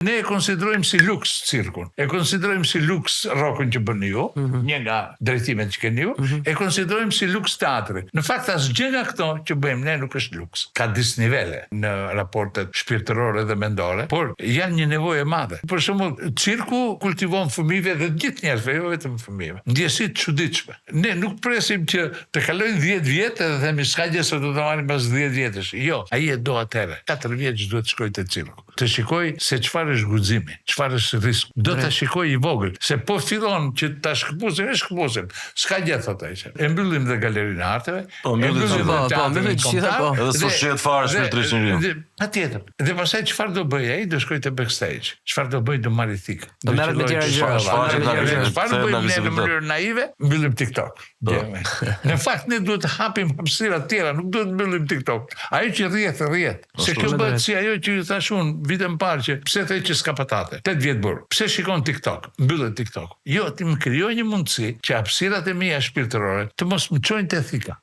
Ne e konsiderojmë si luks cirkun, e konsiderojmë si luks rokën që bën ju, një nga drejtimet që keni ju, e konsiderojmë si luks teatri. Në fakt asgjë nga këto që bëjmë ne nuk është luks. Ka disë nivele në raportet shpirtërore dhe mendore, por janë një nevojë e madhe. Për shembull, cirku kultivon fëmijëve dhe gjithë njerëzve, jo vetëm fëmijëve. Ndjesi të çuditshme. Ne nuk presim që të kalojnë 10 vjet edhe themi s'ka gjë se do të marrim pas 10 vjetësh. Jo, ai e do atëre. 4 vjeç duhet të shkojë te cirku. Të shikoj se çfarë është guximi, çfarë është risk. Do ta shikoj i vogël, se po fillon që ta shkëpusim. S'ka gjë thotë ai. E mbyllim dhe galerinë e arteve. Po mbyllim gjithë. Edhe societ fare shpirtërisht një. Patjetër. Dhe pastaj çfarë do bëj ai? Do shkoj te backstage. Çfarë do bëj? Do marr etik. Do merret me tjera gjëra. Çfarë bëjmë ne në mënyrë naive? Mbyllim TikTok. Në fakt ne duhet të hapim hapësira të tjera, nuk duhet të mbyllim TikTok. Ajo që rrjet. Se kjo bëhet si ajo që ju thash unë vitën parë që pse thej që s'ka patate. 8 vjet burr. Pse shikon TikTok? Mbyllet TikTok. Jo, ti më krijoj një mundësi që hapësirat e mia shpirtërore të mos më çojnë te etika.